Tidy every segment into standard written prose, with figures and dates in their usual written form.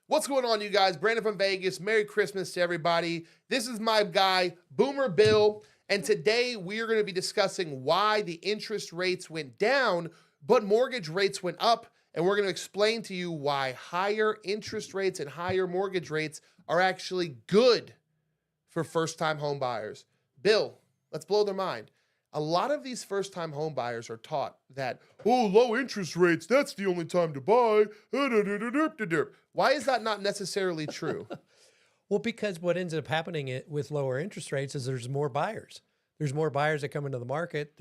What's going on, you guys? Brandon from Vegas. Merry Christmas to everybody. This is my guy, Boomer Bill. And today we are going to be discussing why the interest rates went down, but mortgage rates went up. And we're going to explain to you why higher interest rates and higher mortgage rates are actually good for first-time home buyers. Bill, let's blow their mind. A lot of these first-time home buyers are taught that, oh, low interest rates, that's the only time to buy. Why is that not necessarily true? Well, because what ends up happening with lower interest rates is there's more buyers. There's more buyers that come into the market.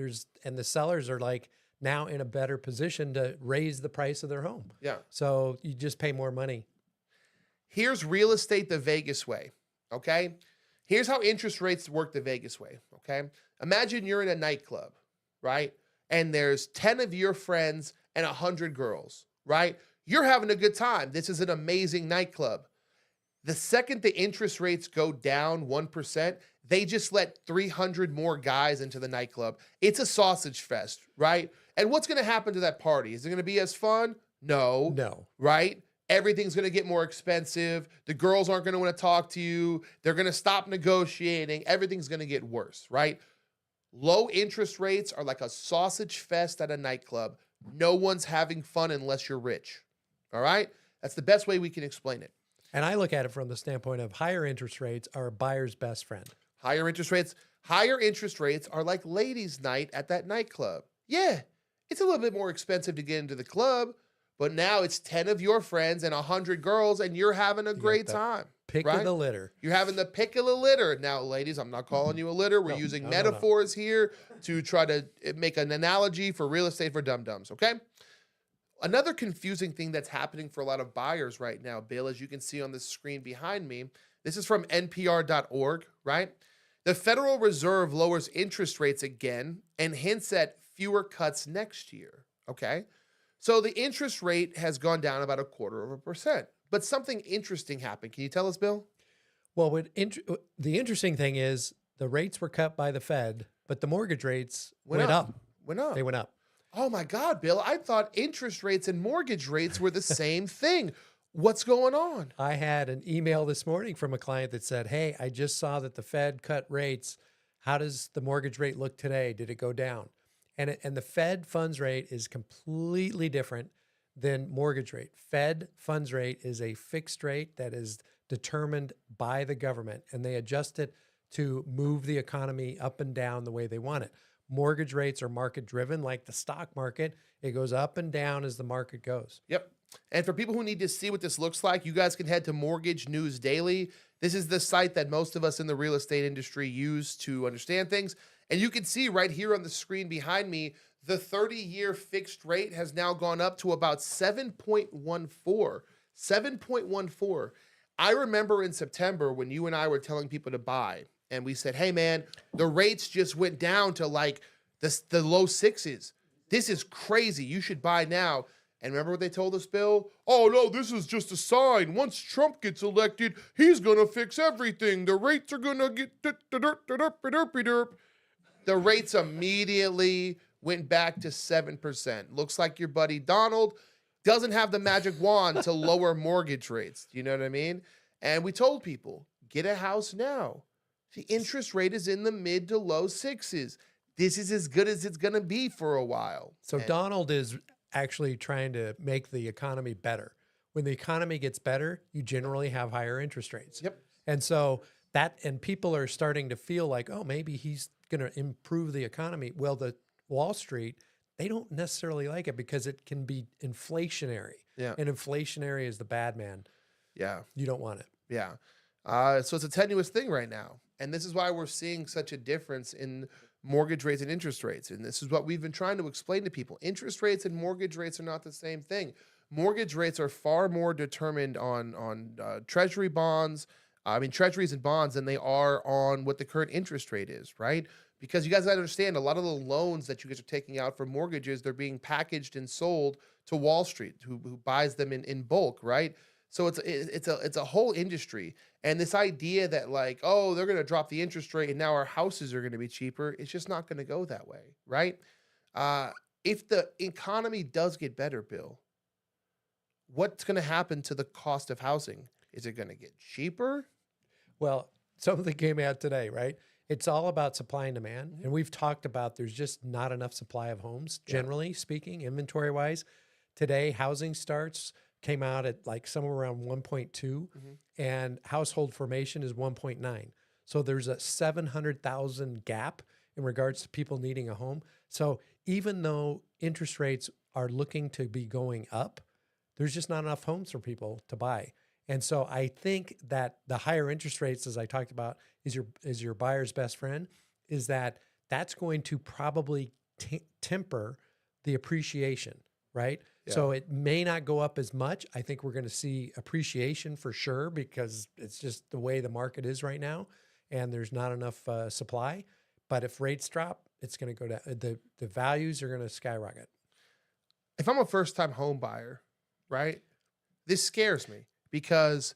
And the sellers are like now in a better position to raise the price of their home. Yeah. So you just pay more money. Here's real estate the Vegas way, okay? Here's how interest rates work the Vegas way, okay? Imagine you're in a nightclub, right? And there's 10 of your friends and 100 girls, right? You're having a good time. This is an amazing nightclub. The second the interest rates go down 1%, they just let 300 more guys into the nightclub. It's a sausage fest, right? And what's going to happen to that party? Is it going to be as fun? No. Right? Everything's going to get more expensive. The girls aren't going to want to talk to you. They're going to stop negotiating. Everything's going to get worse, right? Low interest rates are like a sausage fest at a nightclub. No one's having fun unless you're rich, all right? That's the best way we can explain it. And I look at it from the standpoint of higher interest rates are a buyer's best friend. Higher interest rates are like ladies' night at that nightclub. Yeah, it's a little bit more expensive to get into the club, but now it's 10 of your friends and 100 girls, and you're having a great time. Pick right? of the litter. You're having the pick of the litter. Now, ladies, I'm not calling you a litter. We're using metaphors here to try to make an analogy for real estate for dum-dums, okay? Another confusing thing that's happening for a lot of buyers right now, Bill, as you can see on the screen behind me, this is from NPR.org, right? The Federal Reserve lowers interest rates again and hints at fewer cuts next year, okay? So the interest rate has gone down about 0.25%. But something interesting happened. Can you tell us, Bill? Well, the interesting thing is the rates were cut by the Fed, but the mortgage rates went up. They went up. Oh, my God, Bill. I thought interest rates and mortgage rates were the same thing. What's going on? I had an email this morning from a client that said, hey, I just saw that the Fed cut rates. How does the mortgage rate look today? Did it go down? And the Fed funds rate is completely different than mortgage rate. Fed funds rate is a fixed rate that is determined by the government, and they adjust it to move the economy up and down the way they want it. Mortgage rates are market driven, like the stock market. It goes up and down as the market goes. Yep. And for people who need to see what this looks like, you guys can head to Mortgage News Daily. This is the site that most of us in the real estate industry use to understand things. And you can see right here on the screen behind me, the 30-year fixed rate has now gone up to about 7.14. 7.14. I remember in September when you and I were telling people to buy, and we said, hey, man, the rates just went down to like the low sixes. This is crazy. You should buy now. And remember what they told us, Bill? Oh, no, this is just a sign. Once Trump gets elected, he's going to fix everything. The rates are going to get derp. The rates immediately went back to 7%. Looks like your buddy Donald doesn't have the magic wand to lower mortgage rates. Do you know what I mean? And we told people, get a house now. The interest rate is in the mid to low sixes. This is as good as it's going to be for a while. So Donald is actually trying to make the economy better. When the economy gets better, you generally have higher interest rates. Yep. And so and people are starting to feel like, oh, maybe he's going to improve the economy. Well, the Wall Street, they don't necessarily like it because it can be inflationary. Yeah. And inflationary is the bad man. Yeah. You don't want it. Yeah. So it's a tenuous thing right now. And this is why we're seeing such a difference in mortgage rates and interest rates. And this is what we've been trying to explain to people. Interest rates and mortgage rates are not the same thing. Mortgage rates are far more determined on treasury bonds, treasuries and bonds than they are on what the current interest rate is, right? Because you guys got to understand, a lot of the loans that you guys are taking out for mortgages, they're being packaged and sold to Wall Street, who buys them in bulk, right? So it's a whole industry. And this idea that like, oh, they're going to drop the interest rate and now our houses are going to be cheaper, it's just not going to go that way, right? If the economy does get better, Bill, what's going to happen to the cost of housing? Is it going to get cheaper? Well, something came out today, right? It's all about supply and demand. And we've talked about there's just not enough supply of homes, generally speaking, inventory wise. Today, housing starts came out at like somewhere around 1.2 and household formation is 1.9. So there's a 700,000 gap in regards to people needing a home. So even though interest rates are looking to be going up, there's just not enough homes for people to buy. And so I think that the higher interest rates, as I talked about, is your buyer's best friend, is that that's going to probably temper the appreciation, right? Yeah. So it may not go up as much. I think we're going to see appreciation for sure because it's just the way the market is right now and there's not enough supply. But if rates drop, it's going to go down. The values are going to skyrocket. If I'm a first-time home buyer, right, this scares me because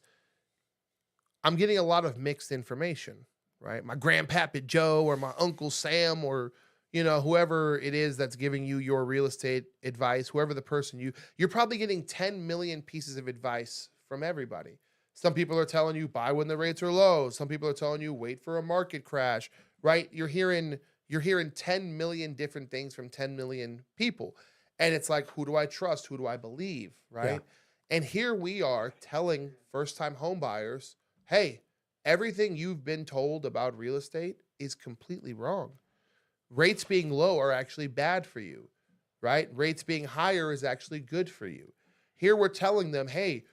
I'm getting a lot of mixed information, right? My grandpappy Joe or my Uncle Sam or, you know, whoever it is that's giving you your real estate advice, whoever the person you're probably getting 10 million pieces of advice from everybody. Some people are telling you buy when the rates are low. Some people are telling you wait for a market crash, right? You're hearing 10 million different things from 10 million people. And it's like, who do I trust? Who do I believe, right? Yeah. And here we are telling first-time home buyers, hey, everything you've been told about real estate is completely wrong. Rates being low are actually bad for you, right? Rates being higher is actually good for you. Here we're telling them, hey,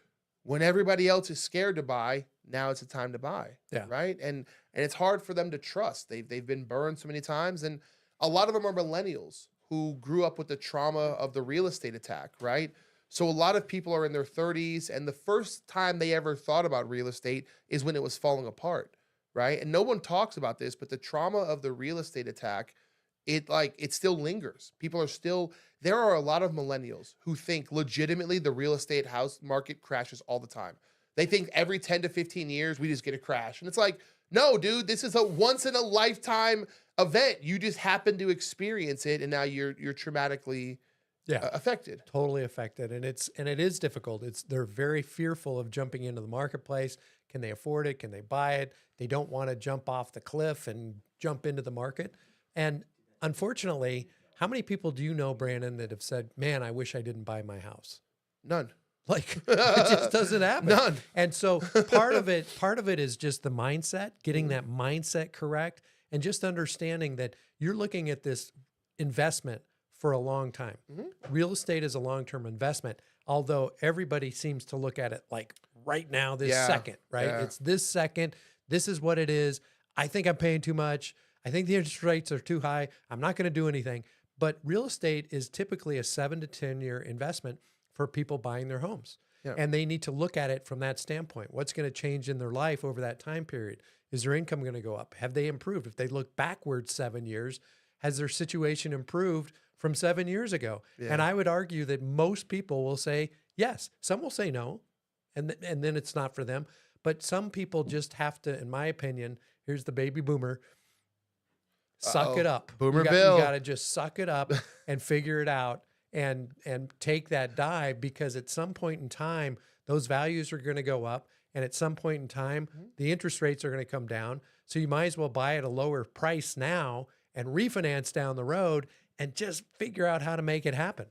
when everybody else is scared to buy, now it's the time to buy, right? And it's hard for them to trust. They've been burned so many times, and a lot of them are millennials who grew up with the trauma of the real estate attack, right? So a lot of people are in their 30s, and the first time they ever thought about real estate is when it was falling apart, right? And no one talks about this, but the trauma of the real estate attack, it still lingers. There are a lot of millennials who think legitimately the real estate house market crashes all the time. They think every 10 to 15 years we just get a crash. And it's like, no, dude, this is a once in a lifetime event. You just happen to experience it, and now you're traumatically affected. Totally affected. And it is difficult. They're very fearful of jumping into the marketplace. Can they afford it? Can they buy it? They don't want to jump off the cliff and jump into the market. And unfortunately, how many people do you know, Brandon, that have said, man, I wish I didn't buy my house? None. Like it just doesn't happen. None. And so part of it is just the mindset, getting that mindset correct, and just understanding that you're looking at this investment for a long time. Real estate is a long-term investment, although everybody seems to look at it like right now, this second, right? Yeah. It's this second. This is what it is. I think I'm paying too much. I think the interest rates are too high. I'm not going to do anything. But real estate is typically a 7 to 10 year investment for people buying their homes. Yeah. And they need to look at it from that standpoint. What's going to change in their life over that time period? Is their income going to go up? Have they improved? If they look backwards 7 years, has their situation improved from 7 years ago? Yeah. And I would argue that most people will say yes. Some will say no, and then it's not for them. But some people just have to, in my opinion, here's the baby boomer, suck it up. Boomer Bill. You got to just suck it up and figure it out and take that dive, because at some point in time, those values are going to go up. And at some point in time, the interest rates are going to come down. So you might as well buy at a lower price now and refinance down the road and just figure out how to make it happen.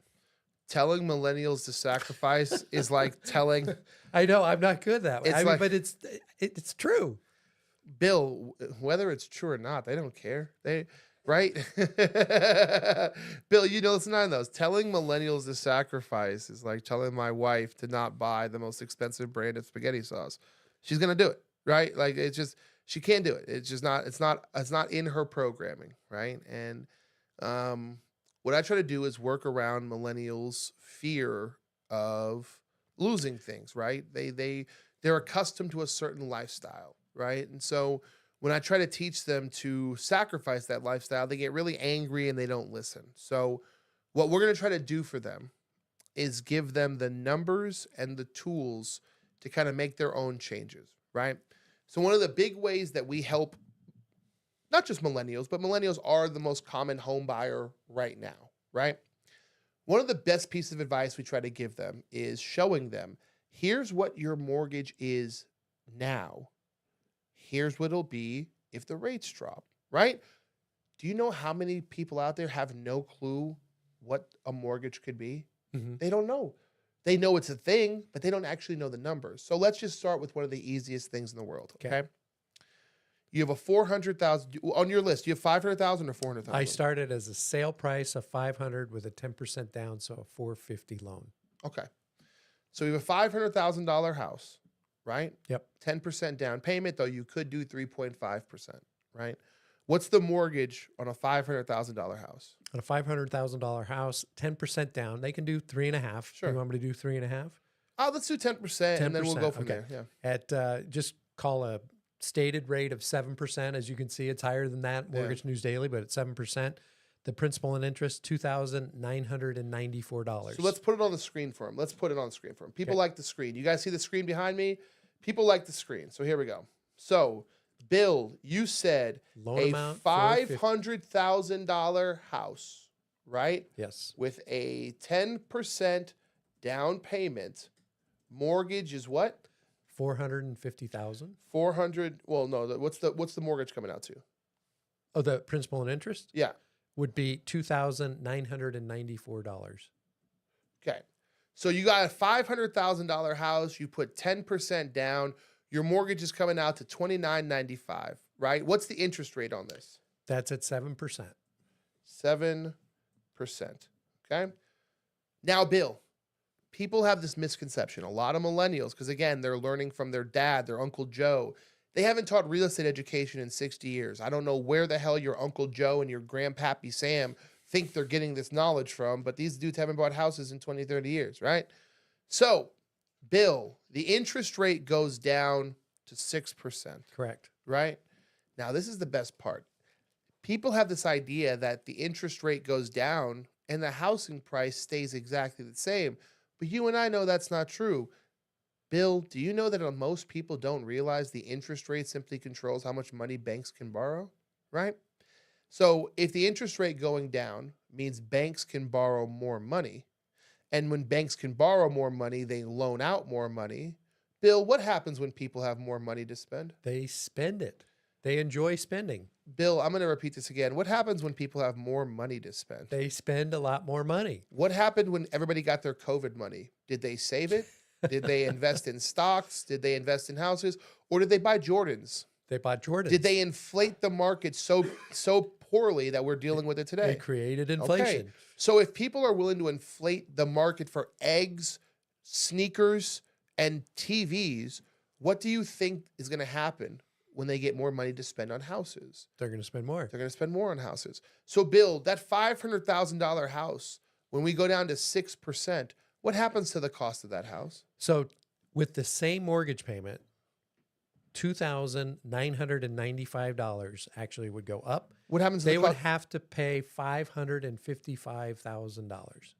Telling millennials to sacrifice is like telling. I know I'm not good that way. But it's true. Bill, whether it's true or not, they don't care. Right? Bill, it's none of those. Telling millennials to sacrifice is like telling my wife to not buy the most expensive brand of spaghetti sauce. She's gonna do it, right? Like she can't do it. It's not in her programming, right? And what I try to do is work around millennials' fear of losing things, right? They're accustomed to a certain lifestyle, right? And so when I try to teach them to sacrifice that lifestyle, they get really angry and they don't listen. So what we're going to try to do for them is give them the numbers and the tools to kind of make their own changes, right? So one of the big ways that we help not just millennials, but millennials are the most common home buyer right now, right? One of the best pieces of advice we try to give them is showing them, here's what your mortgage is now. Here's what it'll be if the rates drop, right? Do you know how many people out there have no clue what a mortgage could be? Mhm. They don't know. They know it's a thing, but they don't actually know the numbers. So let's just start with one of the easiest things in the world, Okay. okay? You have a 400,000 on your list. You have 500,000 or 400,000? I started as a sale price of 500 with a 10% down, so a 450 loan. Okay. So you have a $500,000 house, right? Yep. 10% down payment, though you could do 3.5%, right? What's the mortgage on a $500,000 house? On a $500,000 house, 10% down. They can do 3.5. Sure. You want me to do 3.5? Oh, let's do 10%, and then we'll go from okay. there. Yeah. At just call a stated rate of 7%. As you can see, it's higher than that. Mortgage News Daily, but at 7%. The principal and interest, $2,994. So let's put it on the screen for him. Let's put it on the screen for him. People Okay. like the screen. You guys see the screen behind me? People like the screen. So here we go. So, Bill, you said Loan a amount, 450. $500,000 house, right? Yes. With a 10% down payment. Mortgage is what? 450,000. 400. Well, no, what's the mortgage coming out to? Oh, the principal and interest Yeah. would be $2,994. Okay. So you got a $500,000 house, you put 10% down, your mortgage is coming out to $29.95, right? What's the interest rate on this? That's at 7%. 7%. Okay. Now, Bill, people have this misconception. A lot of millennials, because again, they're learning from their dad, their Uncle Joe. They haven't taught real estate education in 60 years. I don't know where the hell your Uncle Joe and your Grandpappy Sam think they're getting this knowledge from, but these dudes haven't bought houses in 20, 30 years, right? So, Bill, the interest rate goes down to 6%, Correct. right? Now, this is the best part. People have this idea that the interest rate goes down and the housing price stays exactly the same. But you and I know that's not true. Bill, do you know that most people don't realize the interest rate simply controls how much money banks can borrow, right? So if the interest rate going down means banks can borrow more money, and when banks can borrow more money, they loan out more money. Bill, what happens when people have more money to spend? They spend it. They enjoy spending. Bill, I'm going to repeat this again. What happens when people have more money to spend? They spend a lot more money. What happened when everybody got their COVID money? Did they save it? Did they invest in stocks? Did they invest in houses? Or did they buy Jordans? They bought Jordans. Did they inflate the market so poorly that we're dealing with it today? They created inflation. Okay. So if people are willing to inflate the market for eggs, sneakers, and TVs, what do you think is going to happen when they get more money to spend on houses? They're going to spend more. They're going to spend more on houses. So, Bill, that $500,000 house, when we go down to 6%, what happens to the cost of that house? So with the same mortgage payment, $2,995 actually would go up. What happens to They the would cost? have to pay $555,000.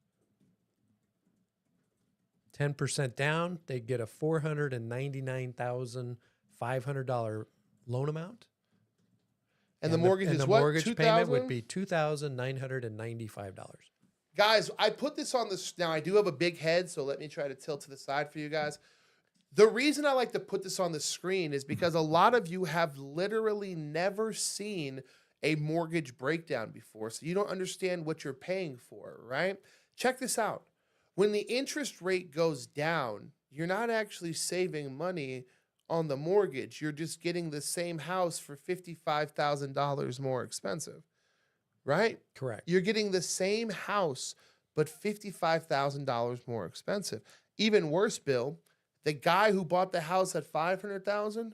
10% down, they'd get a $499,500 loan amount. And the mortgage is what? mortgage payment would be $2,995. Guys, I put this on this. Now, I do have a big head, so let me try to tilt to the side for you guys. The reason I like to put this on the screen is because a lot of you have literally never seen a mortgage breakdown before, so you don't understand what you're paying for, right? Check this out. When the interest rate goes down, you're not actually saving money on the mortgage. You're just getting the same house for $55,000 more expensive, right? Correct. You're getting the same house, but $55,000 more expensive. Even worse, Bill, the guy who bought the house at $500,000,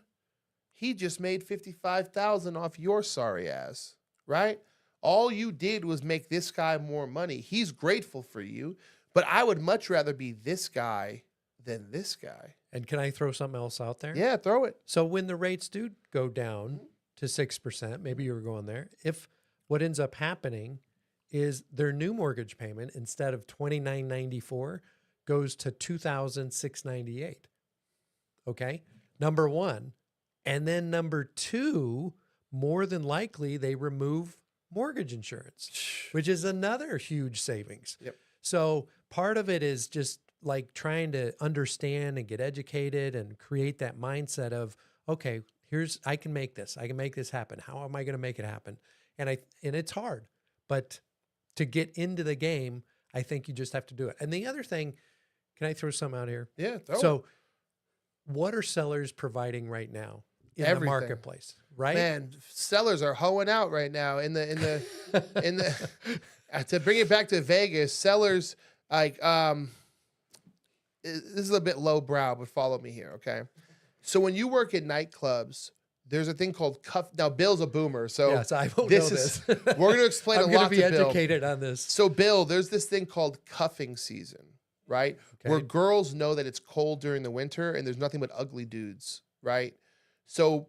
he just made $55,000 off your sorry ass, right? All you did was make this guy more money. He's grateful for you, but I would much rather be this guy than this guy. And can I throw something else out there? Yeah, throw it. So when the rates do go down to 6%, maybe you were going there, if what ends up happening is their new mortgage payment, instead of $2,994, goes to $2,698. Okay, number one. And then number two, more than likely they remove mortgage insurance, which is another huge savings. Yep. So part of it is just like trying to understand and get educated and create that mindset of, okay, I can make this. I can make this happen. How am I going to make it happen? And it's hard, but to get into the game, I think you just have to do it. And the other thing, can I throw some out here? Yeah. So what are sellers providing right now in the Everything. marketplace? Right? Man, sellers are hoeing out right now in the to bring it back to Vegas, sellers like this is a bit lowbrow, but follow me here, okay? So when you work in nightclubs, there's a thing called cuff. Now Bill's a boomer, so yes, I won't this know is this. we're going to explain I'm a going lot to be to Bill. educated on this. So Bill, there's this thing called cuffing season, right? Okay. Where girls know that it's cold during the winter and there's nothing but ugly dudes, right? So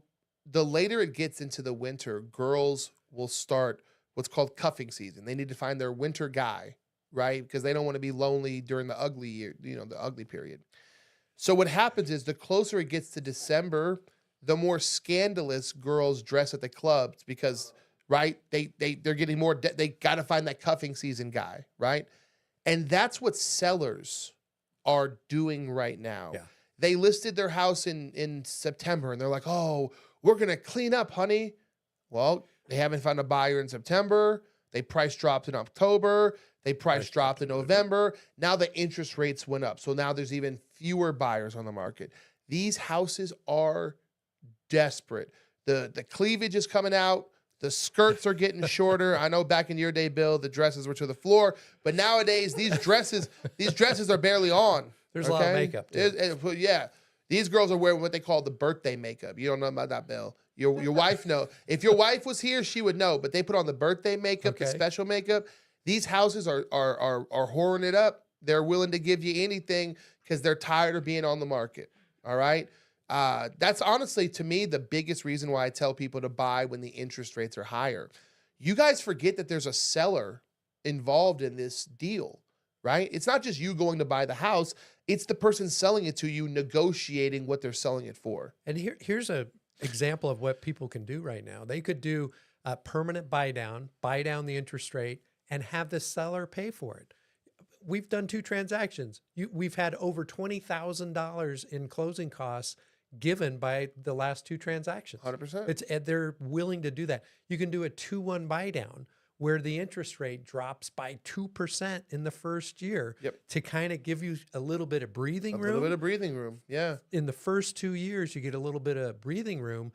the later it gets into the winter, girls will start what's called cuffing season. They need to find their winter guy, right? Because they don't want to be lonely during the ugly year, the ugly period. So what happens is the closer it gets to December, the more scandalous girls dress at the clubs because, right, they're getting more, they got to find that cuffing season guy, right? And that's what sellers are doing right now. Yeah. They listed their house in September and they're like, oh, we're going to clean up, honey. Well, they haven't found a buyer in September. They price dropped in October. They price dropped in November. Now the interest rates went up. So now there's even fewer buyers on the market. These houses are desperate. The cleavage is coming out. The skirts are getting shorter. I know back in your day, Bill, the dresses were to the floor, but nowadays these dresses are barely on. There's a lot of makeup, too. Yeah. These girls are wearing what they call the birthday makeup. You don't know about that, Bill. Your wife know. If your wife was here, she would know. But they put on the birthday makeup, the special makeup. These houses are whoring it up. They're willing to give you anything because they're tired of being on the market. All right. That's honestly, to me, the biggest reason why I tell people to buy when the interest rates are higher. You guys forget that there's a seller involved in this deal, right? It's not just you going to buy the house. It's the person selling it to you negotiating what they're selling it for. And here's a example of what people can do right now. They could do a permanent buy down the interest rate, and have the seller pay for it. We've done 2 transactions. We've had over $20,000 in closing costs given by the last 2 transactions. 100%. They're willing to do that. You can do a 2-1 buy down where the interest rate drops by 2% in the first year to kind of give you a little bit of breathing room. A little bit of breathing room, yeah. In the first 2 years, you get a little bit of breathing room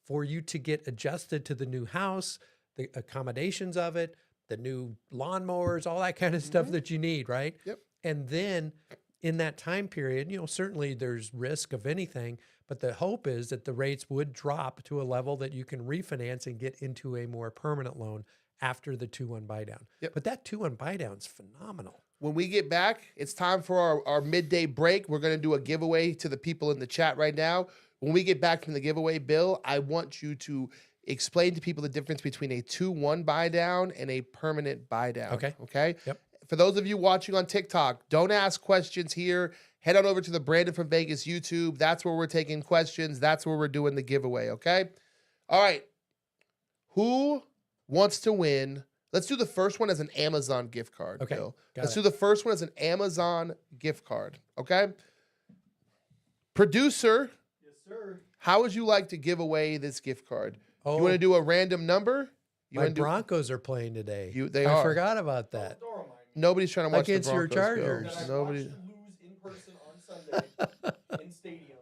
for you to get adjusted to the new house, the accommodations of it, the new lawnmowers, all that kind of stuff that you need, right? Yep. And then in that time period, certainly there's risk of anything, but the hope is that the rates would drop to a level that you can refinance and get into a more permanent loan after the 2-1 buy down. Yep. But that 2-1 buy down is phenomenal. When we get back, it's time for our midday break. We're going to do a giveaway to the people in the chat right now. When we get back from the giveaway, Bill, I want you to explain to people the difference between a 2-1 buy down and a permanent buy down. Okay. Yep. For those of you watching on TikTok, don't ask questions here. Head on over to the Brandon from Vegas YouTube. That's where we're taking questions. That's where we're doing the giveaway. Okay. All right. Who wants to win? Let's do the first one as an Amazon gift card. Okay. Bill. Let's do the first one as an Amazon gift card. Okay. Producer. Yes, sir. How would you like to give away this gift card? Oh, You want to do a random number? You my wanna do- Broncos are playing today. They I are. forgot about that. Don't remind me. Nobody's trying to watch Against the your Broncos go. Chargers. That I Nobody. watched you lose in person on Sunday in stadium.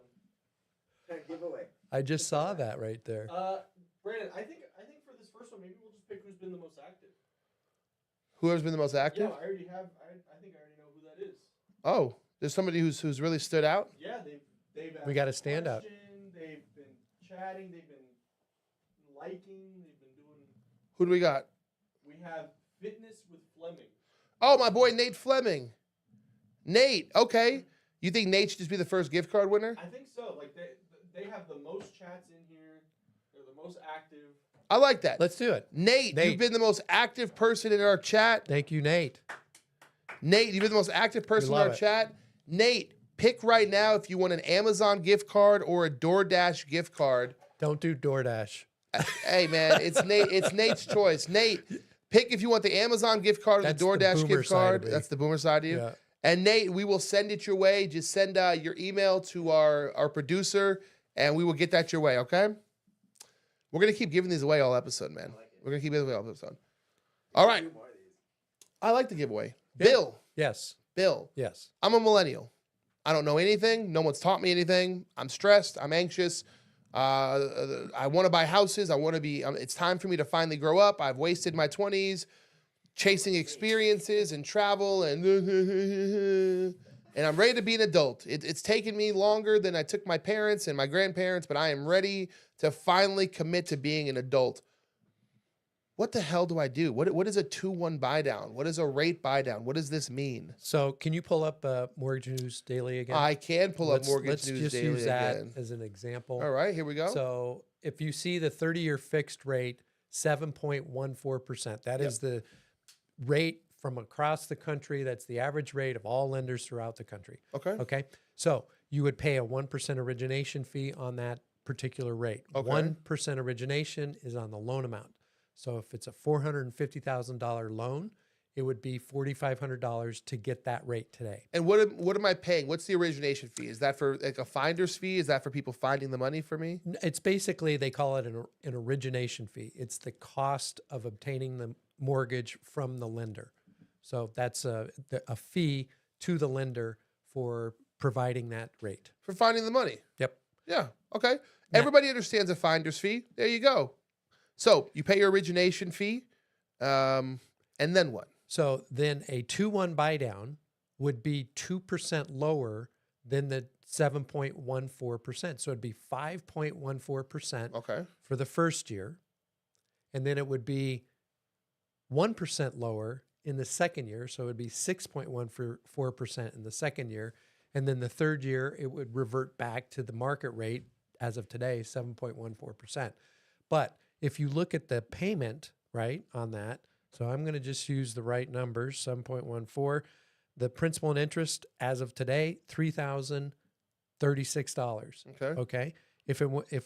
Giveaway. I just saw that right there. Brandon, I think for this first one, maybe we'll just pick who's been the most active. Whoever's been the most active? Yeah, I already have. I think I already know who that is. Oh, there's somebody who's really stood out. Yeah, they've We got a standout. They've been chatting. They've been liking. They've been doing. Who do we got? We have Fitness with Fleming. Oh, my boy Nate Fleming. Nate, okay. You think Nate should just be the first gift card winner? I think so. Like they have the most chats in here. They're the most active. I like that. Let's do it. Nate, you've been the most active person in our chat. Thank you, Nate. Nate, you've been the most active person in love our it. chat. Nate, pick right now if you want an Amazon gift card or a DoorDash gift card. Don't do DoorDash. Hey man, it's Nate's choice. Nate, Pick if you want the Amazon gift card or That's the the DoorDash boomer gift side of card. me. That's the boomer side of you. Yeah. And Nate, we will send it your way. Just send your email to our producer, and we will get that your way. Okay. We're gonna keep giving these away all episode, man. We're gonna keep giving away all episode. All right. I like the giveaway. Yeah. Bill. Yes. I'm a millennial. I don't know anything. No one's taught me anything. I'm stressed. I'm anxious. I want to buy houses. I want to be. It's time for me to finally grow up. I've wasted my 20s chasing experiences and travel and I'm ready to be an adult. It's taken me longer than I took my parents and my grandparents, but I am ready to finally commit to being an adult. What the hell do I do? What is a 2-1 buy down? What is a rate buy down? What does this mean? So can you pull up Mortgage News Daily again? I can pull up Mortgage let's News just Daily use that again. as an example. All right, here we go. So if you see the 30-year fixed rate, 7.14%, that is the rate from across the country. That's the average rate of all lenders throughout the country. Okay. Okay. So you would pay a 1% origination fee on that particular rate. Okay. 1% origination is on the loan amount. So if it's a $450,000 loan, it would be $4,500 to get that rate today. And what am I paying? What's the origination fee? Is that for like a finder's fee? Is that for people finding the money for me? It's basically, they call it an origination fee. It's the cost of obtaining the mortgage from the lender. So that's a fee to the lender for providing that rate. For finding the money. Yep. Yeah. Okay. Everybody understands a finder's fee. There you go. So you pay your origination fee, and then what? So then a 2-1 buy down would be 2% lower than the 7.14%. So it'd be 5.14% Okay. for the first year. And then it would be 1% lower in the second year. So it would be 6.14% in the second year. And then the third year, it would revert back to the market rate as of today, 7.14%. But if you look at the payment, right, on that, so I'm going to just use the right numbers, 7.14. The principal and interest as of today, $3,036. Okay. Okay. If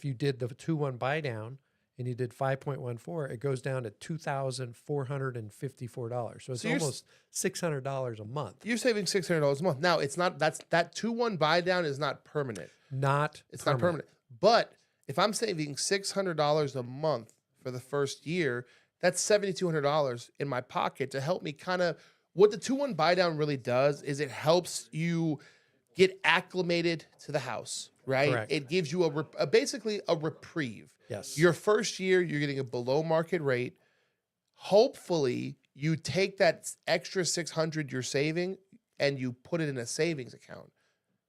you did the 2-1 buy down and you did 5.14, it goes down to $2,454. So it's So you're almost $600 a month. You're saving $600 a month. Now it's not. That 2-1 buy down is not permanent. It's not permanent. But if I'm saving $600 a month for the first year, that's $7,200 in my pocket to help me kind of. What the 2-1 buy down really does is it helps you get acclimated to the house, right? Correct. It gives you basically a reprieve. Yes. Your first year, you're getting a below market rate. Hopefully, you take that extra $600 you're saving and you put it in a savings account.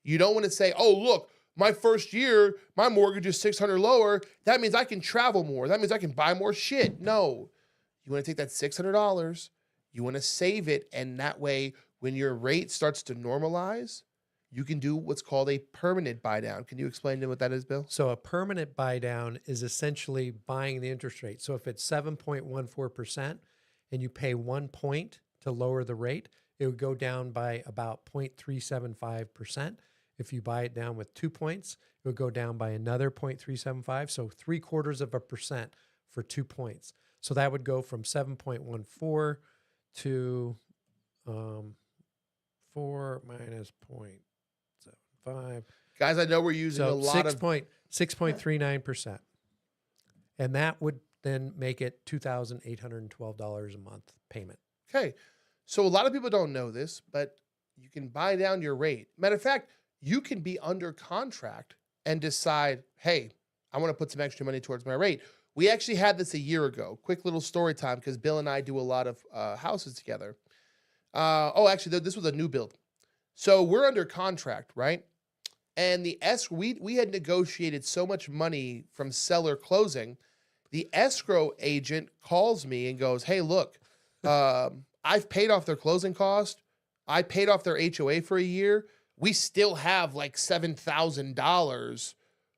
You don't want to say, "Oh, look, my first year, my mortgage is $600 lower. That means I can travel more. That means I can buy more shit." No, you want to take that $600, you want to save it, and that way, when your rate starts to normalize, you can do what's called a permanent buy down. Can you explain to me what that is, Bill? So a permanent buy down is essentially buying the interest rate. So if it's 7.14% and you pay 1 point to lower the rate, it would go down by about 0.375%. If you buy it down with 2 points, it would go down by another 0.375. So 0.75% for 2 points. So that would go from 7.14 to 4 minus 0.75. Guys, I know we're using a So lot of 6.39%. And that would then make it $2,812 a month payment. Okay. So a lot of people don't know this, but you can buy down your rate. Matter of fact, you can be under contract and decide, hey, I want to put some extra money towards my rate. We actually had this a year ago. Quick little story time because Bill and I do a lot of houses together. Actually, this was a new build. So we're under contract, right? And the we had negotiated so much money from seller closing. The escrow agent calls me and goes, "Hey, look, I've paid off their closing cost. I paid off their HOA for a year. We still have like $7,000.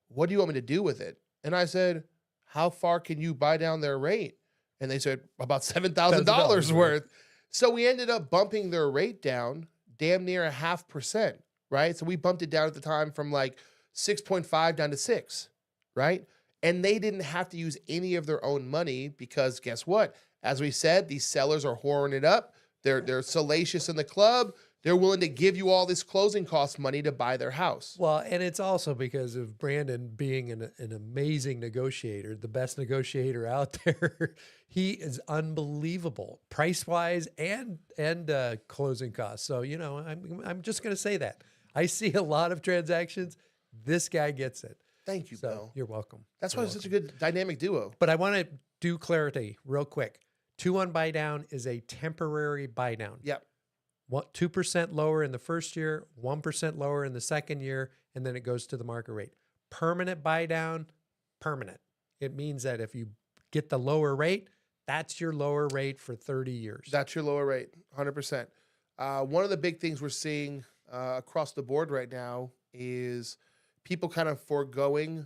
What do you want me to do with it?" And I said, "How far can you buy down their rate?" And they said, "About $7,000 worth." So we ended up bumping their rate down damn near 0.5%, right? So we bumped it down at the time from like 6.5 down to 6, right? And they didn't have to use any of their own money because guess what? As we said, these sellers are whoring it up. They're salacious in the club. They're willing to give you all this closing cost money to buy their house. Well, and it's also because of Brandon being an amazing negotiator, the best negotiator out there. He is unbelievable, price wise and closing costs. So I'm just going to say that I see a lot of transactions. This guy gets it. Thank you, So Bill. you're welcome. That's You're why it's such a good dynamic duo. But I want to do clarity real quick. 2-1 buy down is a temporary buy down. Yep. 2% lower in the first year, 1% lower in the second year, and then it goes to the market rate. Permanent buy down, permanent. It means that if you get the lower rate, that's your lower rate for 30 years. That's your lower rate, 100%. One of the big things we're seeing across the board right now is people kind of foregoing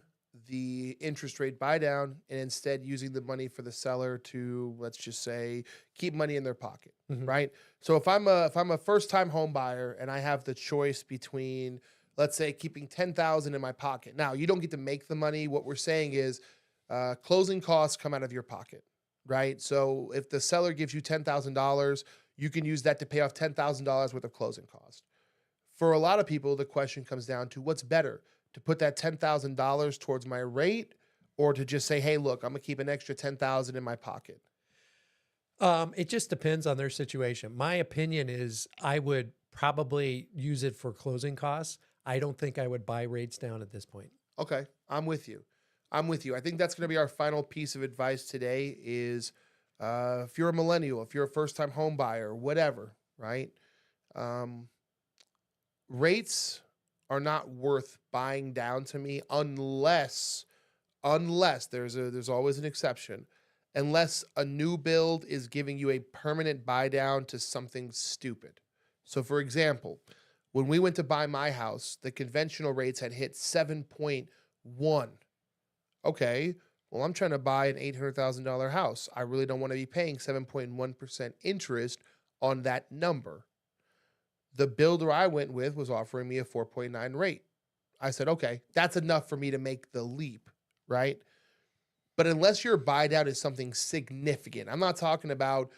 the interest rate buy down and instead using the money for the seller to, let's just say, keep money in their pocket, Mhm. right? So if I'm a first-time home buyer and I have the choice between, let's say, keeping $10,000 in my pocket. Now, you don't get to make the money. What we're saying is closing costs come out of your pocket, right? So if the seller gives you $10,000, you can use that to pay off $10,000 worth of closing cost. For a lot of people, the question comes down to what's better, to put that $10,000 towards my rate or to just say, hey, look, I'm going to keep an extra $10,000 in my pocket. It just depends on their situation. My opinion is I would probably use it for closing costs. I don't think I would buy rates down at this point. Okay, I'm with you. I'm with you. I think that's going to be our final piece of advice today is if you're a millennial, if you're a first-time home buyer, whatever, right? Rates are not worth buying down to me unless there's always an exception, unless a new build is giving you a permanent buy down to something stupid. So for example, when we went to buy my house, the conventional rates had hit 7.1. Okay, well, I'm trying to buy an $800,000 house. I really don't want to be paying 7.1% interest on that number. The builder I went with was offering me a 4.9 rate. I said, okay, that's enough for me to make the leap, right? But unless your buy down is something significant, I'm not talking about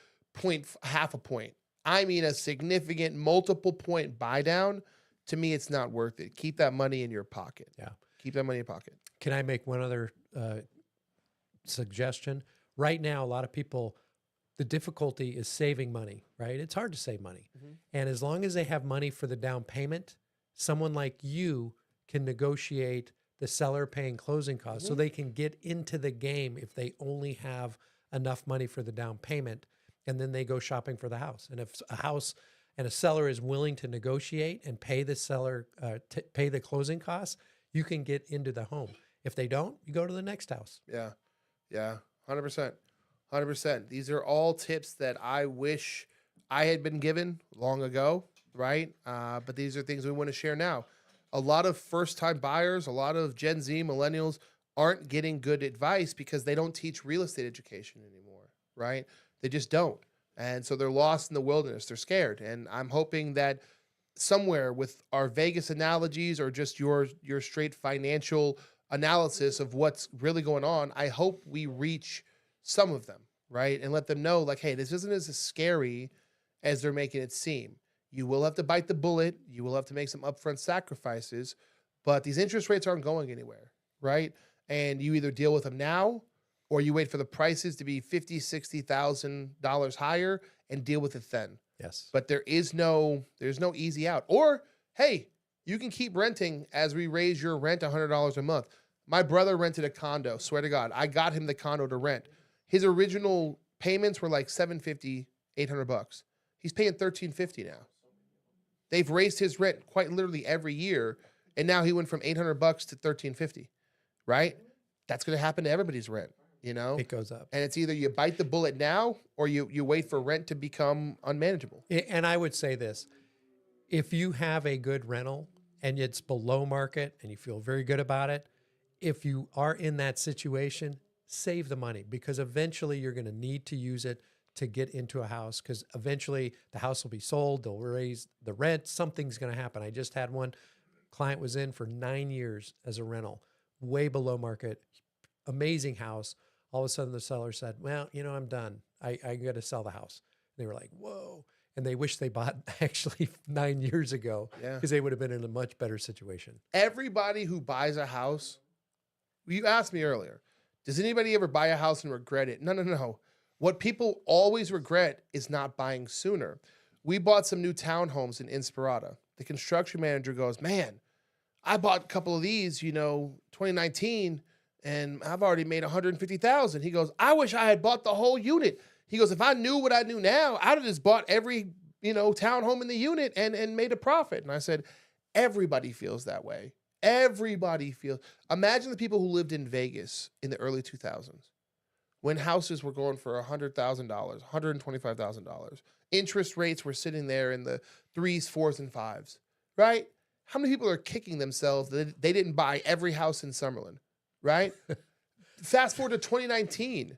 half a point. I mean a significant multiple point buy down. To me, it's not worth it. Keep that money in your pocket. Yeah. Keep that money in your pocket. Can I make one other suggestion? Right now, a lot of people, the difficulty is saving money, right? It's hard to save money. Mhm. And as long as they have money for the down payment, someone like you can negotiate the seller paying closing costs so they can get into the game if they only have enough money for the down payment, and then they go shopping for the house. And if a house and a seller is willing to negotiate and pay the seller, pay the closing costs, you can get into the home. If they don't, you go to the next house. Yeah. Yeah. 100%. 100%. These are all tips that I wish I had been given long ago, right? But these are things we want to share now. A lot of first-time buyers, a lot of Gen Z, millennials aren't getting good advice because they don't teach real estate education anymore, right? They just don't. And so they're lost in the wilderness. They're scared. And I'm hoping that somewhere with our Vegas analogies or just your straight financial analysis of what's really going on, I hope we reach some of them, right? And let them know, like, hey, this isn't as scary as they're making it seem. You will have to bite the bullet. You will have to make some upfront sacrifices, but these interest rates aren't going anywhere, right? And you either deal with them now or you wait for the prices to be $50,000, $60,000 higher and deal with it then. Yes. But there's no easy out. Or, hey, you can keep renting as we raise your rent $100 a month. My brother rented a condo. Swear to God, I got him the condo to rent. His original payments were like $750, $800. He's paying $1,350 now. They've raised his rent quite literally every year, and now he went from $800 to $1,350. Right? That's going to happen to everybody's rent. You know, It goes up. and it's either you bite the bullet now or you wait for rent to become unmanageable. And I would say this, if you have a good rental and it's below market and you feel very good about it, if you are in that situation, save the money because eventually you're going to need to use it to get into a house because eventually the house will be sold, they'll raise the rent, something's going to happen. I just had one client was in for 9 years as a rental, way below market, amazing house. All of a sudden the seller said, well, I'm done. I got to sell the house. They were like, whoa. And they wish they bought actually 9 years ago Yeah. because they would have been in a much better situation. Everybody who buys a house, you asked me earlier, does anybody ever buy a house and regret it? No. What people always regret is not buying sooner. We bought some new townhomes in Inspirata. The construction manager goes, man, I bought a couple of these, 2019, and I've already made $150,000. He goes, I wish I had bought the whole unit. He goes, if I knew what I knew now, I'd have just bought every, townhome in the unit and made a profit. And I said, everybody feels that way. Everybody feels. Imagine the people who lived in Vegas in the early 2000s when houses were going for $100,000, $125,000. Interest rates were sitting there in the 3s, 4s, and 5s, right? How many people are kicking themselves that they didn't buy every house in Summerlin, right? Fast forward to 2019.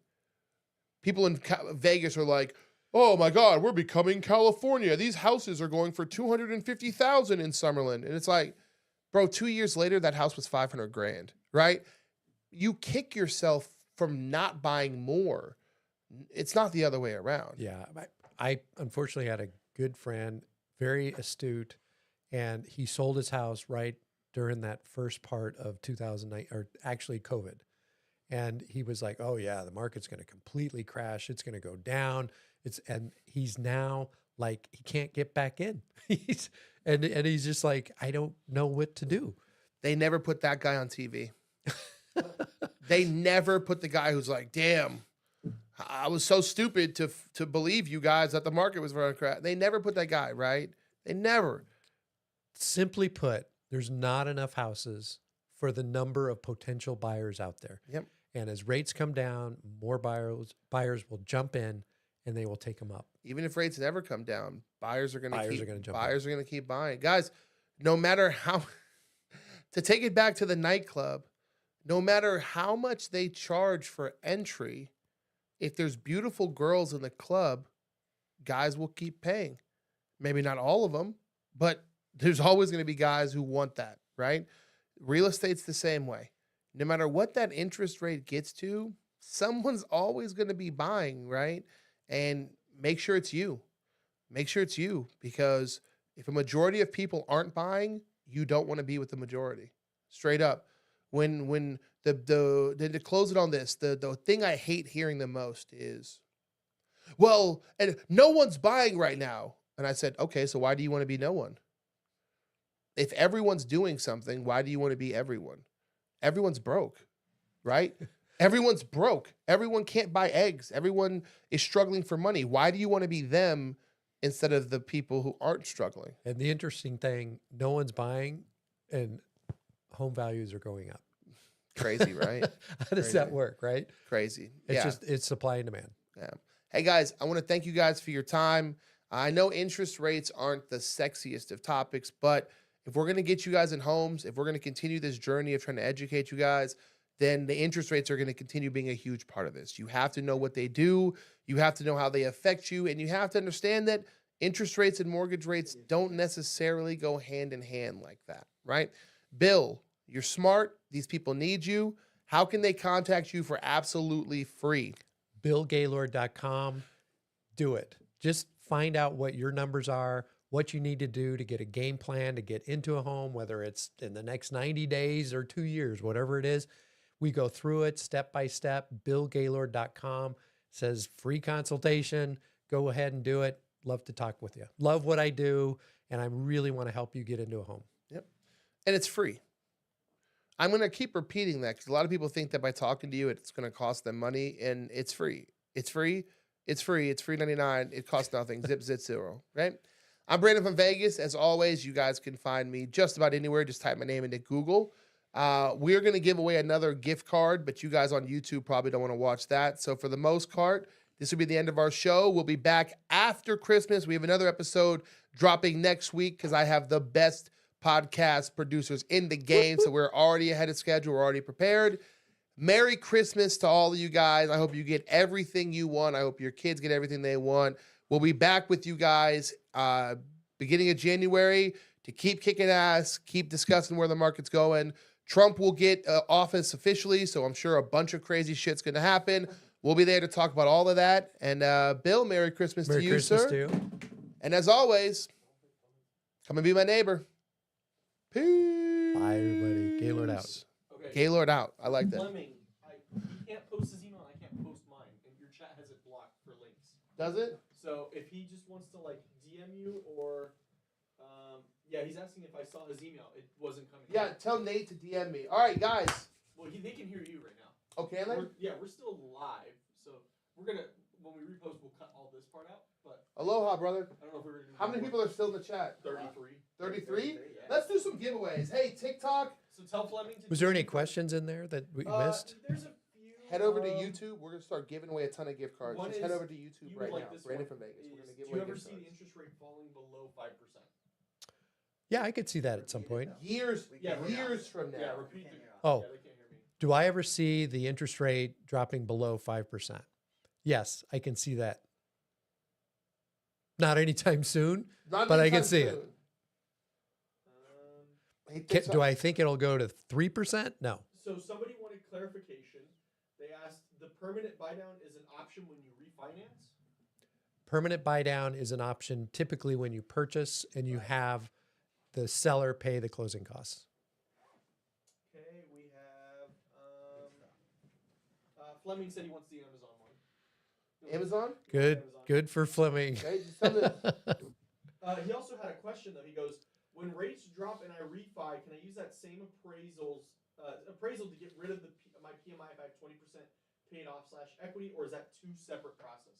People in Vegas are like, oh my God, we're becoming California. These houses are going for $250,000 in Summerlin. And it's like, bro, 2 years later, that house was $500,000, right? You kick yourself from not buying more. It's not the other way around. Yeah. I unfortunately had a good friend, very astute, and he sold his house right during that first part of 2009, or actually COVID. And he was like, oh yeah, the market's going to completely crash. It's going to go down. And he's now like, he can't get back in. And he's just like, I don't know what to do. They never put that guy on TV. They never put the guy who's like, damn, I was so stupid to believe you guys that the market was going to crash. They never put that guy, right? They never. Simply put, there's not enough houses for the number of potential buyers out there. Yep. And as rates come down, more buyers will jump in and they will take them up. Even if rates never come down, buyers are going to keep buying. Guys, no matter how, to take it back to the nightclub, no matter how much they charge for entry, if there's beautiful girls in the club, guys will keep paying. Maybe not all of them, but there's always going to be guys who want that, right? Real estate's the same way. No matter what that interest rate gets to, someone's always going to be buying, right? And make sure it's you. Make sure it's you, because if a majority of people aren't buying, you don't want to be with the majority. Straight up. When to close it on this, the thing I hate hearing the most is, well, and no one's buying right now. And I said, okay, so why do you want to be no one? If everyone's doing something, why do you want to be everyone? Everyone's broke, right? Everyone's broke. Everyone can't buy eggs. Everyone is struggling for money. Why do you want to be them instead of the people who aren't struggling? And the interesting thing, no one's buying and home values are going up. Crazy, right? How does that work, right? Crazy. It's supply and demand. Yeah. Hey guys, I want to thank you guys for your time. I know interest rates aren't the sexiest of topics, but if we're going to get you guys in homes, if we're going to continue this journey of trying to educate you guys, then the interest rates are going to continue being a huge part of this. You have to know what they do. You have to know how they affect you. And you have to understand that interest rates and mortgage rates don't necessarily go hand in hand like that, right? Bill, you're smart. These people need you. How can they contact you for absolutely free? BillGaylord.com. Do it. Just find out what your numbers are, what you need to do to get a game plan to get into a home, whether it's in the next 90 days or 2 years, whatever it is. We go through it step by step. BillGaylord.com says free consultation. Go ahead and do it. Love to talk with you. Love what I do, and I really want to help you get into a home. Yep. And it's free. I'm going to keep repeating that because a lot of people think that by talking to you, it's going to cost them money, and it's free. It's free. It's free. It's free 99. It costs nothing. Zip 0, right? I'm Brandon from Vegas. As always, you guys can find me just about anywhere. Just type my name into Google. We're going to give away another gift card, but you guys on YouTube probably don't want to watch that. So for the most part, this will be the end of our show. We'll be back after Christmas. We have another episode dropping next week because I have the best podcast producers in the game. So we're already ahead of schedule. We're already prepared. Merry Christmas to all of you guys. I hope you get everything you want. I hope your kids get everything they want. We'll be back with you guys beginning of January to keep kicking ass, keep discussing where the market's going. Trump will get office officially, so I'm sure a bunch of crazy shit's going to happen. We'll be there to talk about all of that. And Bill, Merry Christmas Merry to you, Christmas sir. to you. And as always, come and be my neighbor. Peace. Bye, everybody. Gaylord out. Okay. Gaylord out. I like that. Fleming, he can't post his email. I can't post mine, and your chat has it blocked for links. Does it? So if he just wants to like DM you or, yeah, he's asking if I saw his email. It wasn't coming. Yeah, out. tell Nate to DM me. All right, guys. Well, they can hear you right now. Oh, can they? We're still live, so we're gonna when we repost, we'll cut all this part out. But Aloha, brother. I don't know if we're gonna. How many people are still in the chat? 33. 33? Yeah. Let's do some giveaways. Hey, TikTok, So tell Fleming to. Was there any questions in there that we missed? There's a few. head over to YouTube. We're going to start giving away a ton of gift cards. One Just head is- over to YouTube You right would like now. this Brandon one from Vegas. We're going to is, give do you away ever gift see the cards. interest rate falling below 5%? Yeah, I could see that at some point. Years, Yeah, years from now. Yeah, repeat the. Oh. Yeah, they can't hear me. Do I ever see the interest rate dropping below 5%? Yes, I can see that. Not anytime soon. Not But I anytime can see it. soon. He Ca- thinks Do I think it'll go to 3%? No. So somebody wanted clarification. They asked, the permanent buy down is an option when you refinance? Permanent buy down is an option typically when you purchase and you have the seller pay the closing costs. Okay, we have, Fleming said he wants the Amazon one. Amazon? Good, Amazon. good for Fleming. Okay, just tell me. He also had a question though. He goes, when rates drop and I refi, can I use that same appraisal to get rid of my PMI if I have 20% paid off / equity, or is that two separate processes?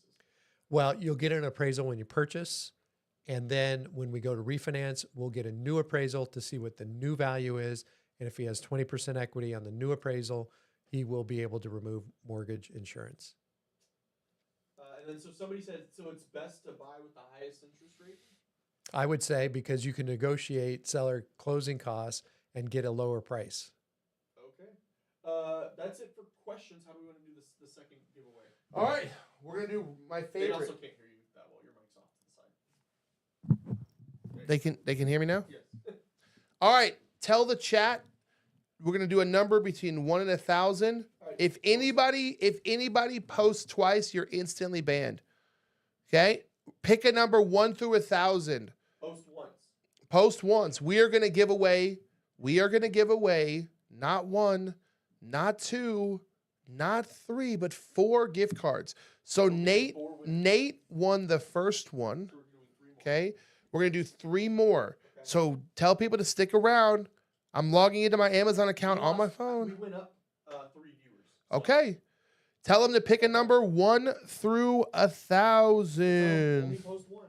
Well, you'll get an appraisal when you purchase. And then when we go to refinance, we'll get a new appraisal to see what the new value is. And if he has 20% equity on the new appraisal, he will be able to remove mortgage insurance. And then so somebody said, so it's best to buy with the highest interest rate? I would say because you can negotiate seller closing costs and get a lower price. Okay. That's it for questions. How do we want to do this? The second giveaway. All right, we're going to do my They also favorite. can't hear you that well. Your mic's off to the side. They can hear me now? Yes. All right, tell the chat. We're going to do a number between 1 and 1,000. All right. If anybody posts twice, you're instantly banned. Okay? Pick a number 1 through 1,000. Post once. Post once. We are going to give away not 1, not 2, not 3, but 4 gift cards. So Nate won the first one. So we're doing 3 more. Okay? We're going to do 3 more. Okay. So tell people to stick around. I'm logging into my Amazon account on my We phone. went up 3 viewers. So- Okay. Tell them to pick a number 1 through So only 1,000. post once.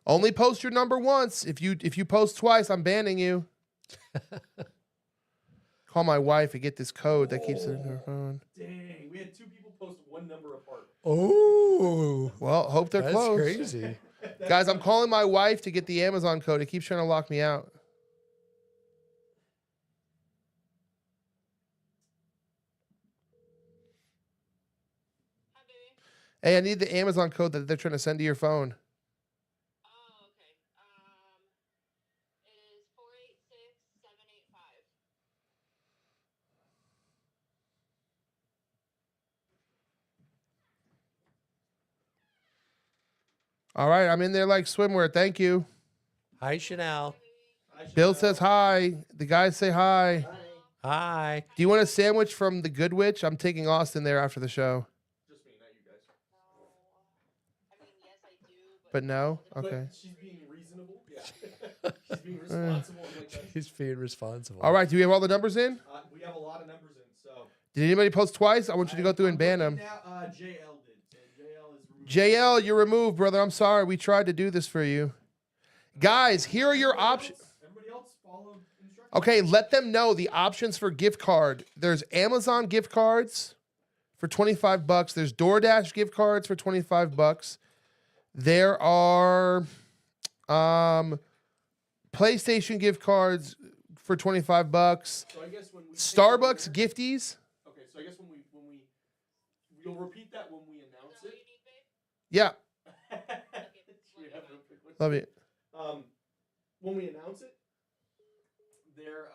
Only post your number once. If you post twice, I'm banning you. Call my wife and get this code that keeps it in her phone. Dang, we had 2 people post 1 number apart. Oh, Well, hope they're that's close. crazy. Guys, I'm calling my wife to get the Amazon code. It keeps trying to lock me out. Hi, baby. Hey, I need the Amazon code that they're trying to send to your phone. Oh, okay. It is 486785. All right, I'm in there like swimwear. Thank you. Hi, Chanel. Bill says hi. The guys say hi. Hi. Do you want a sandwich from the Good Witch? I'm taking Austin there after the show. Just me, not you guys. No. I mean, yes, I do. But no? But Okay. she's being reasonable. Yeah. She's being responsible. and like that. He's being responsible. All right, do we have all the numbers in? We have a lot of numbers in, so. Did anybody post twice? I want you to go through and ban them. Now, JL did. And JL is removed. JL, you're removed, brother. I'm sorry. We tried to do this for you. Guys, here are your options. Everybody else followed instructions. Okay, let them know the options for gift card. There's Amazon gift cards for $25. There's DoorDash gift cards for $25. There are PlayStation gift cards for $25. So I guess when we Starbucks gifties. Okay, so I guess when we you'll repeat that when we Is announce that what it. you need, babe? Yeah, Should we have them pick which love one? it. When we announce it, there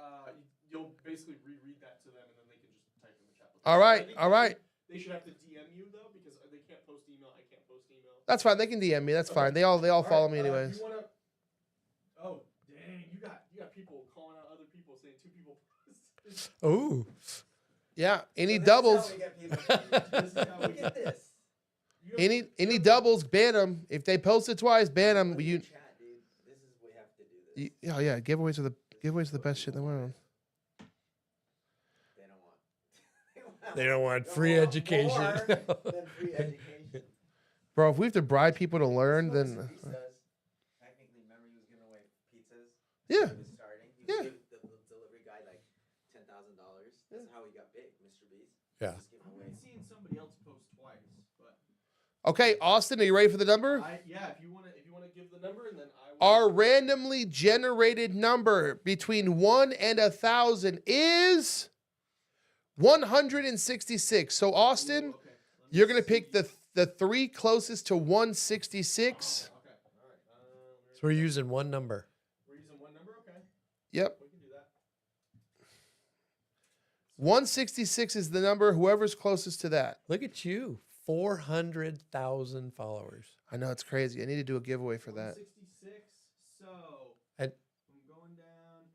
you'll basically reread that to them, and then they can just type in the chat. All right, I think all right. They should have to DM you though, because they can't post email. I can't post email. That's fine. They can DM me. That's Okay. fine. They all follow right, me anyways. You wanna... Oh dang, you got people calling out other people saying 2 people. Oh, Yeah. Any So this is doubles? how we get people to- This is how we Look at this. You have- Any doubles? Ban them. If they post it twice, ban them. Look at You. the chat, dude. This is we have to do this. Oh yeah. Giveaways are the best shit in the world. They don't want. they don't want They free want education. more than free education. Bro, if we have to bribe people to learn, This is then what Mr. Beast does. Technically, remember he was giving away pizzas. Yeah. When he was starting. He Yeah. was giving the delivery guy like $10,000. That's how he got big, Mr. Beast. Yeah. Just giving I've away. been seeing somebody else post twice, but okay, Austin, are you ready for the number? yeah, if you wanna give the number, and then I will. Our randomly generated number between 1 and 1,000 is 166. So Austin, Ooh, okay. Let me you're gonna see. pick the 3 closest to 166. Okay. All right. So we're using one number. We're using one number. Okay. Yep. We can do that. 166 is the number. Whoever's closest to that. Look at you, 400,000 followers. I know it's crazy. I need to do a giveaway for that. 166. So And I'm going down.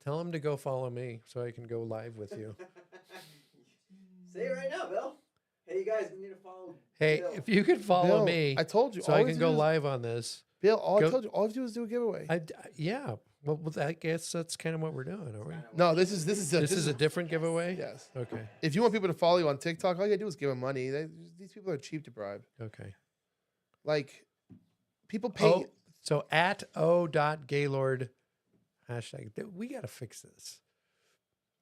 tell them to go follow me so I can go live with you. Say it right now, Bill. Hey, you guys need to follow. Hey, Bill. if you could follow Bill, me, I told you. so all I we can have to go do is- live on this. Bill, all I Go- told you, all you have to do is do a giveaway. Yeah. Well, I guess that's kind of what we're doing, are we? No, this is This is a different giveaway. yes. Okay. If you want people to follow you on TikTok, all you gotta do is give them money. These people are cheap to bribe. Okay. Like, people pay. Oh, so at o.gaylord hashtag. We got to fix this.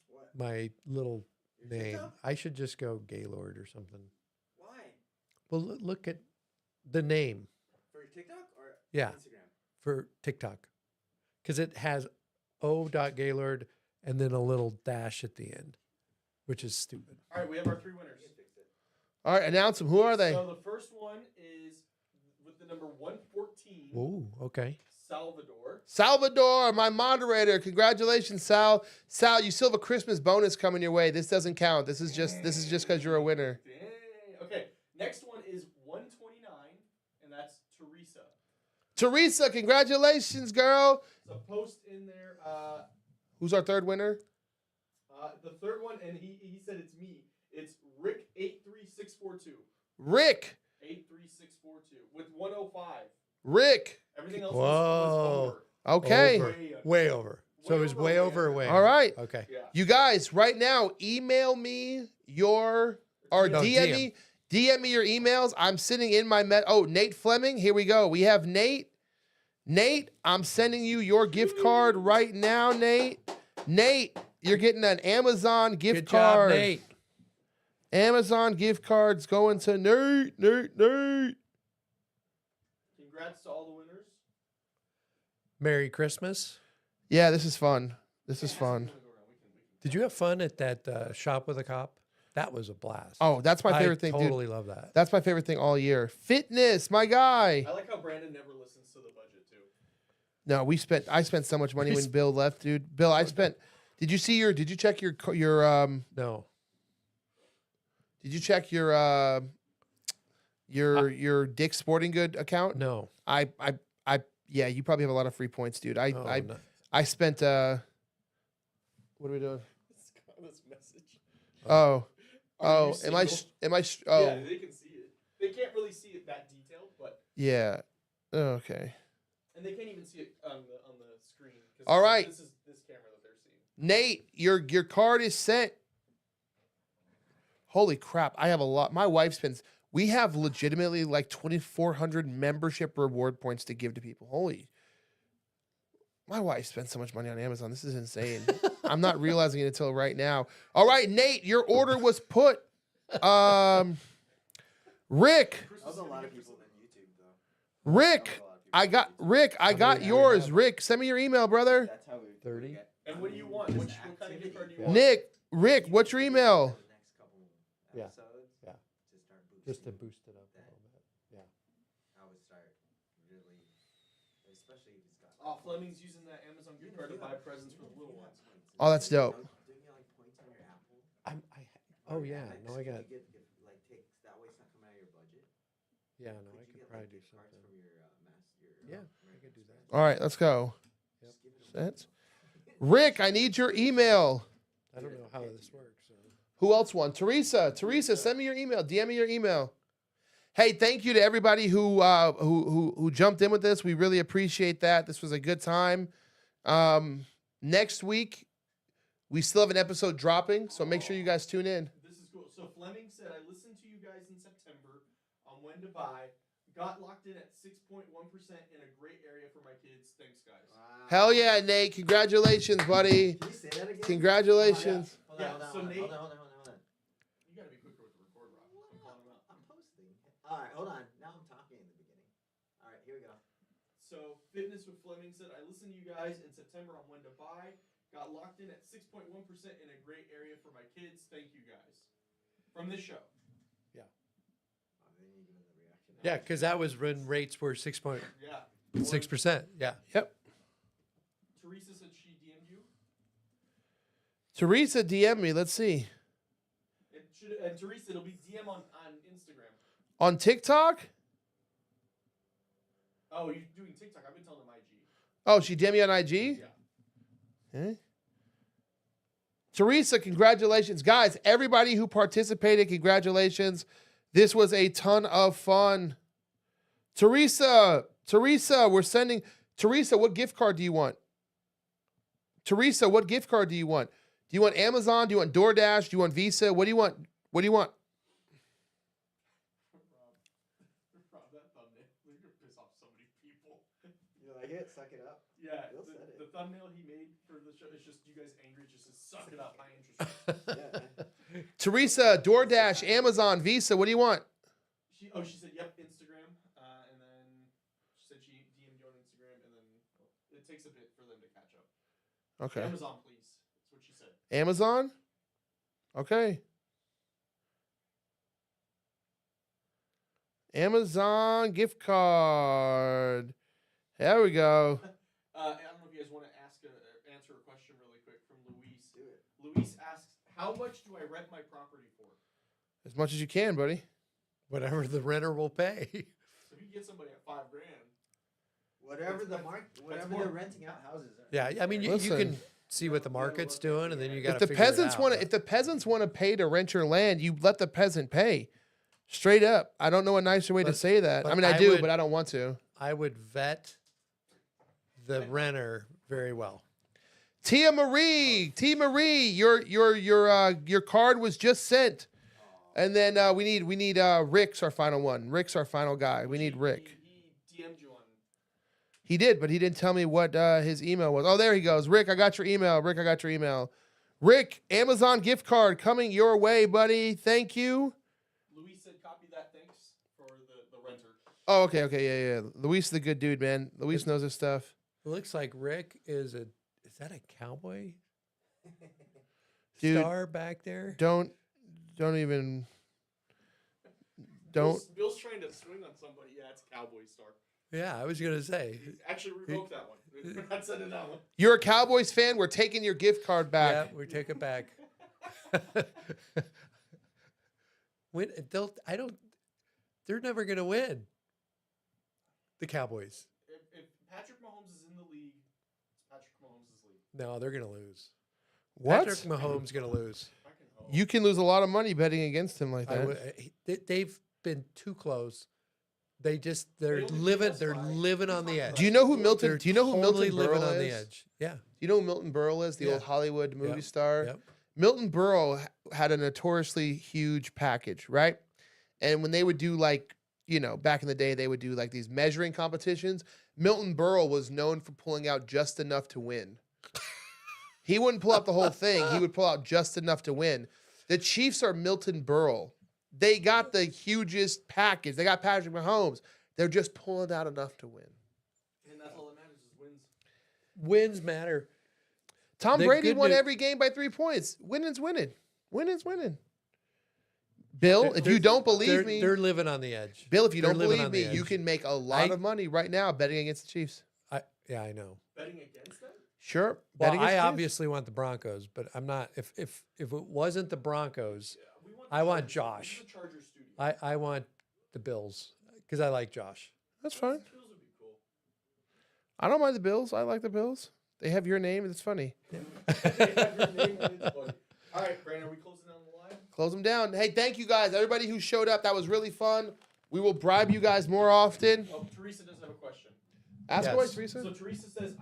What? My little Your name. TikTok? I should just go Gaylord or something. Why? Well, look at the name For your TikTok or Yeah. Instagram? for TikTok because it has o.gaylord and then a little dash at the end, which is stupid. All right, we have our 3 winners. You can fix it. All right, announce them. Who are they? So the first one is with the number 114. Ooh, okay. Salvador. Salvador, my moderator. Congratulations, Sal. Sal, you still have a Christmas bonus coming your way. This doesn't count. This is just because you're a winner. Dang. Okay. Next one is 129, and that's Teresa. Teresa, congratulations, girl. So post in there. Who's our third winner? The third one, and he said it's me. It's Rick 83642. Rick. 83642 with 105. Rick. Everything else Whoa. was over. Okay. Over. Way under. Way over. So it was way over or way All under? right. Okay. Yeah. You guys, right now, email me your or No, DM me your emails. I'm sitting in my Nate Fleming. Here we go. We have Nate. Nate, I'm sending you your gift card right now, Nate. Nate, you're getting an Amazon gift Good job, card. Nate. Amazon gift cards going to Nate. Congrats to all the winners. Merry Christmas. Yeah, this is fun. This is fun. Did you have fun at that shop with a cop? That was a blast. Oh, that's my favorite thing, totally dude. love that. That's my favorite thing all year. Fitness, my guy. I like how Brandon never listens to the budget too. No, I spent so much money when Bill left, dude. Bill, did you check your No. did you check your Dick's Sporting Good account? No. Yeah, you probably have a lot of free points, dude. Oh, no. I spent what are we doing? This message. Oh. Are you Am I single? oh, Yeah, they can see it. They can't really see it that detailed, but yeah. Okay. and they can't even see it on the screen. 'Cause All right. This is this camera that they're seeing. Nate, your card is sent. Holy crap, I have a lot. My wife spends we have legitimately like 2,400 membership reward points to give to people. Holy. My wife spends so much money on Amazon. This is insane. I'm not realizing it until right now. All right, Nate, your order was put. Rick, That was a lot of people on YouTube, though. Rick, I got yours. Rick, send me your email, brother. That's how we 30? get- And what do you want? Just What kind of gift card do you Yeah. want? Rick, what's your email? The next couple Yeah. episodes, Yeah. to start Just to boosting boost it up a little bit. I would start really, especially if it's got. Oh, Fleming's using that Amazon gift card to You buy have- presents for the you little have ones. points. Oh, that's dope. Don't you get like points on your Apple? Oh yeah, no, I Could got. you get, like take that way it's not coming out of your budget. Yeah, no, I Could you could get probably like do gift cards something. from your Yeah, I American could do that. Express? All right, let's go. Yep. Just give it away. Set. Rick, I need your email. I don't know how this works. So. Who else won? Teresa, send me your email. DM me your email. Hey, thank you to everybody who jumped in with this. We really appreciate that. This was a good time. Next week, we still have an episode dropping, so make sure you guys tune in. This is cool. So Fleming said, I listened to you guys in September on when to buy. Got locked in at 6.1% in a great area for my kids. Thanks, guys. Wow. Hell yeah, Nate. Congratulations, buddy. Can you say that again? Congratulations. Hold on, Yeah, hold on, so hold on, Nate- hold on. You gotta be quicker with the record, Rob. I'm calling him out. I'm posting. All right, hold on. Now I'm talking in the beginning. All right, here we go. So Fitness with Fleming said, I listened to you guys in September on when to buy. Got locked in at 6.1% in a great area for my kids. Thank you guys. From this show. Oh, they didn't give me the reaction. Yeah, because that was when rates were 6.6%. Yeah. Yeah. Yep. Teresa said she DM'd you. Teresa, DM me. Let's see. And Teresa, it'll be DM on Instagram. On TikTok? Oh, you're doing TikTok. I've been telling them IG. Oh, she DM me on IG? Yeah. Okay. Teresa, congratulations. Guys, everybody who participated, congratulations. This was a ton of fun. Teresa, we're sending. Teresa, what gift card do you want? Teresa, what gift card do you want? Do you want Amazon? Do you want DoorDash? Do you want Visa? What do you want? What do you want? Rob, that thumbnail. You're gonna piss off so many people. You like it? Suck it up. Yeah, Bill said it. the thumbnail he made for the show is just you guys angry. It just says suck it up. High interest. Yeah. Teresa, DoorDash, Amazon, Visa. What do you want? She said yep, Instagram, and then she said she DM'd you on Instagram, and then it takes a bit for them to catch up. Okay. Amazon, please. That's what she said. Amazon? Okay. Amazon gift card. There we go. I don't know if you guys want to answer a question really quick from Luis. Do it. Luis asks, how much do I rent my property for? As much as you can, buddy. Whatever the renter will pay. So if you get somebody at $5,000, Whatever the That's- market, that's whatever more- they're renting out houses. Are. Yeah, I mean, you Listen. can see what the market's doing, and then you got If the peasants want to, if the peasants want to pay to rent your land, you let the peasant pay. Straight up. I don't know a nicer way to But- say that. I but mean, I I do, would- but I don't want to. I would vet the renter very well. Tia Marie, your card was just sent, and then we need Rick's our final one. Rick's our final guy. We need Rick. He DM'd you on. He did, but he didn't tell me what his email was. Oh, there he goes. Rick, I got your email. Rick, Amazon gift card coming your way, buddy. Thank you. Luis said copy that. Thanks for the renter. Oh, okay, yeah. Luis is the good dude, man. Luis knows his stuff. It looks like Rick is that a cowboy Dude, star back there? Don't even. Don't. Bill's trying to swing on somebody. Yeah, it's Cowboy Star. Yeah, I was gonna say. Actually, revoke that one. We're not sending that one. You're a Cowboys fan. We're taking your gift card back. Yeah, we take it back. They're never gonna win. The Cowboys. If Patrick Mahomes is in the league, it's Patrick Mahomes' league. No, they're gonna lose. What? Patrick Mahomes gonna lose. I can hope. You can lose a lot of money betting against him like that. They've been too close. They're They only living. beat us They're by- living we on the talked edge. about Do you know who it. Milton? They're Do you know who totally Milton living Berle on is? the edge? Yeah. Do you know who Milton Berle is? The Yeah. old Hollywood movie Yep. star. Yep. Milton Berle had a notoriously huge package, right? And when they would do back in the day, they would do like these measuring competitions. Milton Berle was known for pulling out just enough to win. He wouldn't pull out the whole thing. He would pull out just enough to win. The Chiefs are Milton Berle. They got the hugest package. They got Patrick Mahomes. They're just pulling out enough to win. And that's all that matters is wins. Wins matter. Tom The Brady good won news- every game by 3 points. Winning's winning. Winning's winning. Bill, if They're- you don't they're, believe me, they're living on the edge. Bill, if you they're don't living believe on the me, you edge. can make a lot I- of money right now betting against the Chiefs. Yeah, I know. Betting against them? Sure. Well, Bet against I kids. obviously want the Broncos, but I'm not. If it wasn't the Broncos, We want I want Chargers. Josh. This is a Charger studio. I want the Bills because I like Josh. That's fine. Bills would be cool. I don't mind the Bills. I like the Bills. They have your name. It's funny. They have your name and it's funny. All right, Brandon, are we closing down the line? Close them down. Hey, thank you guys. Everybody who showed up. That was really fun. We will bribe you guys more often. Oh, Teresa does have a question. Ask Yes. away, Teresa. So Teresa says,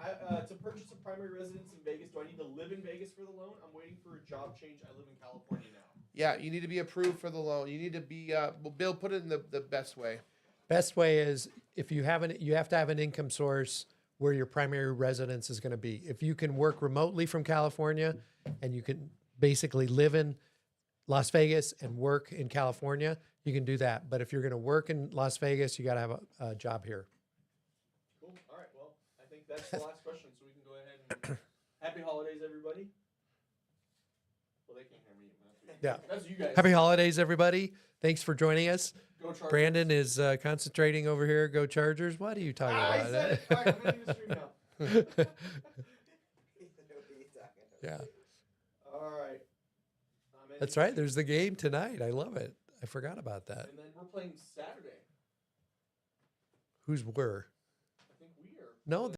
to purchase a primary residence in Vegas, do I need to live in Vegas for the loan? I'm waiting for a job change. I live in California now. Yeah, you need to be approved for the loan. You need to be, well, Bill, put it in the best way. Best way is if you haven't, you have to have an income source where your primary residence is going to be. If you can work remotely from California and you can basically live in Las Vegas and work in California, you can do that. But if you're going to work in Las Vegas, you got to have a job here. Cool. All right. Well, I think that's the last question, so we can go ahead and happy holidays, everybody. Well, they can't hear me. Yeah. That's you guys. Happy holidays, everybody. Thanks for joining us. Go Chargers. Brandon is concentrating over here. Go Chargers. What are you talking I about? said it. All right, I'm ending the stream now. What are you talking about? Yeah, All right. I'm ending that's the right. stream. There's the game tonight. I love it. I forgot about that. And then we're playing Saturday. Who's were? I think we are. No,